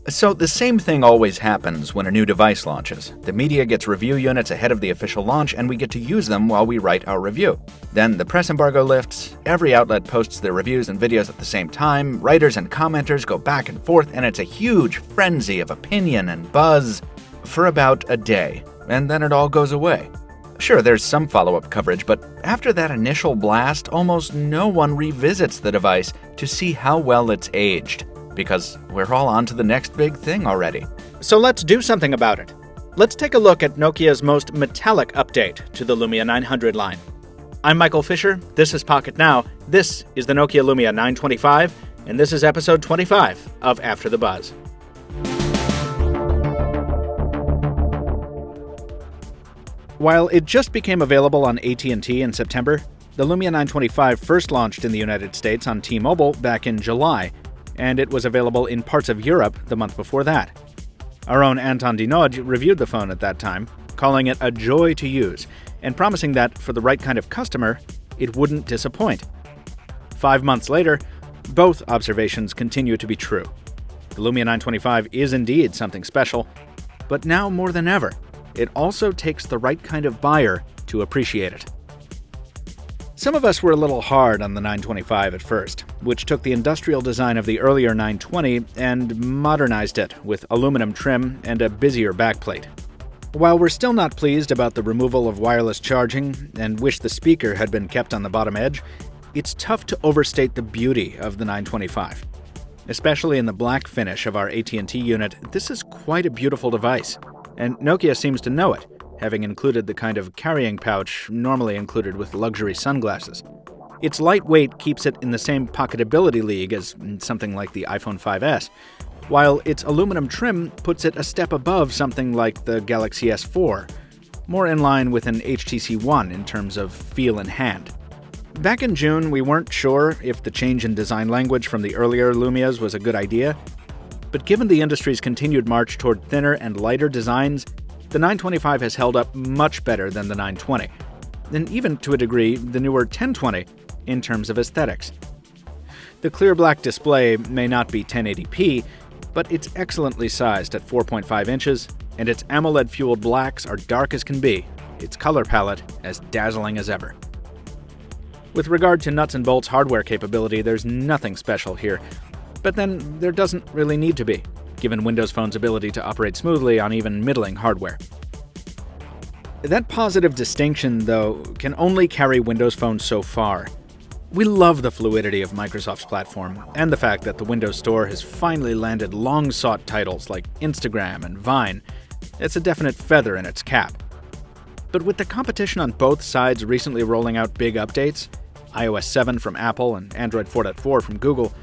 So the same thing always happens when a new device launches. The media gets review units ahead of the official launch, and we get to use them while we write our review. Then the press embargo lifts, every outlet posts their reviews and videos at the same time, writers and commenters go back and forth, and it's a huge frenzy of opinion and buzz for about a day, and then it all goes away. Sure, there's some follow-up coverage, but after that initial blast, almost no one revisits the device to see how well it's aged, because we're all on to the next big thing already. So let's do something about it. Let's take a look at Nokia's most metallic update to the Lumia 900 line. I'm Michael Fisher, this is Pocketnow, this is the Nokia Lumia 925, and this is episode 25 of After the Buzz. While it just became available on AT&T in September, the Lumia 925 first launched in the United States on T-Mobile back in July, and it was available in parts of Europe the month before that. Our own Anton D reviewed the phone at that time, calling it a joy to use, and promising that, for the right kind of customer, it wouldn't disappoint. 5 months later, both observations continue to be true. The Lumia 925 is indeed something special, but now more than ever, it also takes the right kind of buyer to appreciate it. Some of us were a little hard on the 925 at first, which took the industrial design of the earlier 920 and modernized it with aluminum trim and a busier backplate. While we're still not pleased about the removal of wireless charging and wish the speaker had been kept on the bottom edge, it's tough to overstate the beauty of the 925. Especially in the black finish of our AT&T unit, this is quite a beautiful device, and Nokia seems to know it, having included the kind of carrying pouch normally included with luxury sunglasses. Its lightweight keeps it in the same pocketability league as something like the iPhone 5S, while its aluminum trim puts it a step above something like the Galaxy S4, more in line with an HTC One in terms of feel and hand. Back in June, we weren't sure if the change in design language from the earlier Lumias was a good idea, but given the industry's continued march toward thinner and lighter designs, the 925 has held up much better than the 920, and even to a degree the newer 1020 in terms of aesthetics. The clear black display may not be 1080p, but it's excellently sized at 4.5 inches, and its AMOLED-fueled blacks are dark as can be, its color palette as dazzling as ever. With regard to nuts and bolts hardware capability, there's nothing special here, but then there doesn't really need to be, given Windows Phone's ability to operate smoothly on even middling hardware. That positive distinction, though, can only carry Windows Phone so far. We love the fluidity of Microsoft's platform, and the fact that the Windows Store has finally landed long-sought titles like Instagram and Vine. It's a definite feather in its cap. But with the competition on both sides recently rolling out big updates, iOS 7 from Apple and Android 4.4 from Google,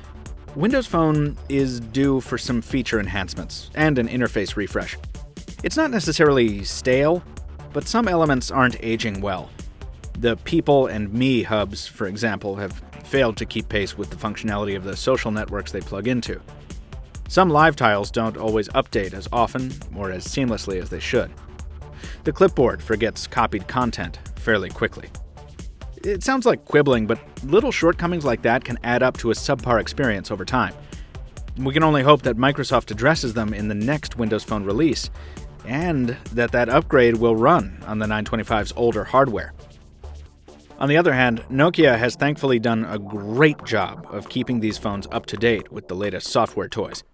Windows Phone is due for some feature enhancements and an interface refresh. It's not necessarily stale, but some elements aren't aging well. The People and Me hubs, for example, have failed to keep pace with the functionality of the social networks they plug into. Some live tiles don't always update as often or as seamlessly as they should. The clipboard forgets copied content fairly quickly. It sounds like quibbling, but little shortcomings like that can add up to a subpar experience over time. We can only hope that Microsoft addresses them in the next Windows Phone release, and that upgrade will run on the 925's older hardware. On the other hand, Nokia has thankfully done a great job of keeping these phones up to date with the latest software toys.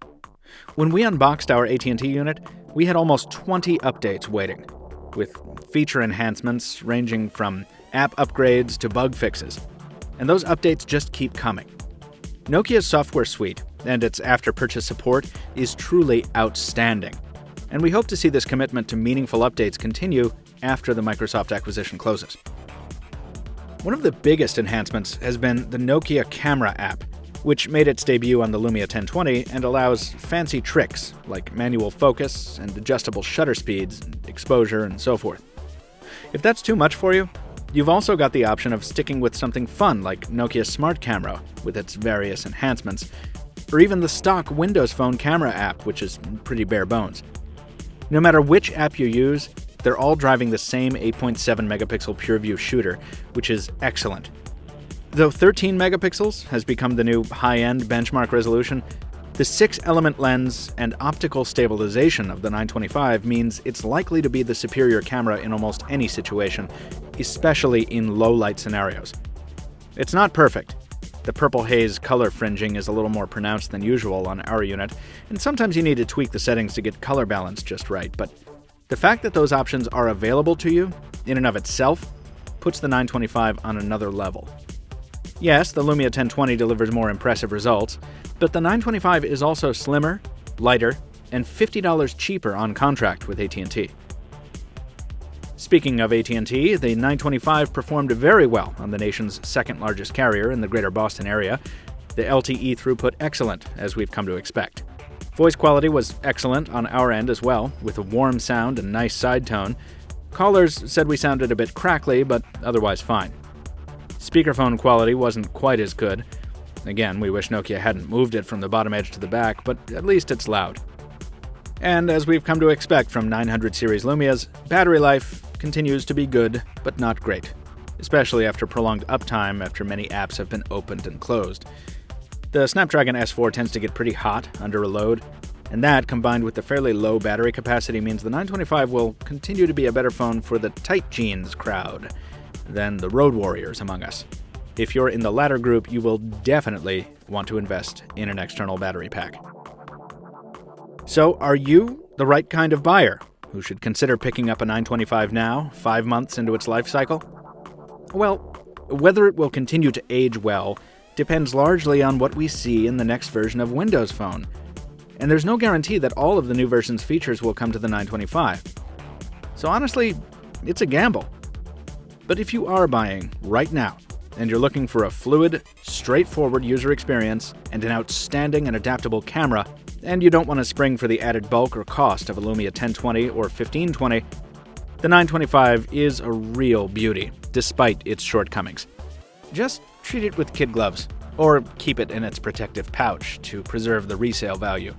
When we unboxed our AT&T unit, we had almost 20 updates waiting, with feature enhancements ranging from app upgrades to bug fixes, and those updates just keep coming. Nokia's software suite and its after-purchase support is truly outstanding, and we hope to see this commitment to meaningful updates continue after the Microsoft acquisition closes. One of the biggest enhancements has been the Nokia Camera app, which made its debut on the Lumia 1020 and allows fancy tricks like manual focus and adjustable shutter speeds, exposure, and so forth. If that's too much for you, you've also got the option of sticking with something fun like Nokia Smart Camera with its various enhancements, or even the stock Windows Phone camera app, which is pretty bare bones. No matter which app you use, they're all driving the same 8.7 megapixel PureView shooter, which is excellent. Though 13 megapixels has become the new high-end benchmark resolution, The 6-element lens and optical stabilization of the 925 means it's likely to be the superior camera in almost any situation, especially in low-light scenarios. It's not perfect. The purple haze color fringing is a little more pronounced than usual on our unit, and sometimes you need to tweak the settings to get color balance just right, but the fact that those options are available to you, in and of itself, puts the 925 on another level. Yes, the Lumia 1020 delivers more impressive results, but the 925 is also slimmer, lighter, and $50 cheaper on contract with AT&T. Speaking of AT&T, the 925 performed very well on the nation's second largest carrier in the greater Boston area. The LTE throughput excellent, as we've come to expect. Voice quality was excellent on our end as well, with a warm sound and nice side tone. Callers said we sounded a bit crackly, but otherwise fine. Speakerphone quality wasn't quite as good. Again, we wish Nokia hadn't moved it from the bottom edge to the back, but at least it's loud. And as we've come to expect from 900 series Lumias, battery life continues to be good, but not great, especially after prolonged uptime after many apps have been opened and closed. The Snapdragon S4 tends to get pretty hot under a load, and that, combined with the fairly low battery capacity, means the 925 will continue to be a better phone for the tight jeans crowd than the road warriors among us. If you're in the latter group, you will definitely want to invest in an external battery pack. So, are you the right kind of buyer who should consider picking up a 925 now, 5 months into its life cycle? Well, whether it will continue to age well depends largely on what we see in the next version of Windows Phone. And there's no guarantee that all of the new version's features will come to the 925. So honestly, it's a gamble. But if you are buying right now, and you're looking for a fluid, straightforward user experience and an outstanding and adaptable camera, and you don't want to spring for the added bulk or cost of a Lumia 1020 or 1520, the 925 is a real beauty, despite its shortcomings. Just treat it with kid gloves, or keep it in its protective pouch to preserve the resale value.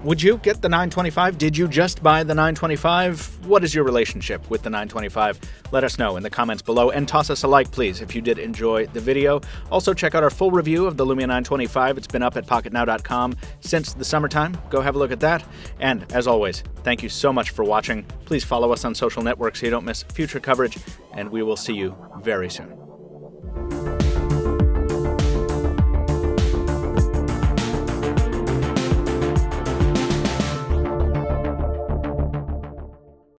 Would you get the 925? Did you just buy the 925? What is your relationship with the 925? Let us know in the comments below, and toss us a like, please, if you did enjoy the video. Also, check out our full review of the Lumia 925. It's been up at Pocketnow.com since the summertime. Go have a look at that. And, as always, thank you so much for watching. Please follow us on social networks so you don't miss future coverage, and we will see you very soon.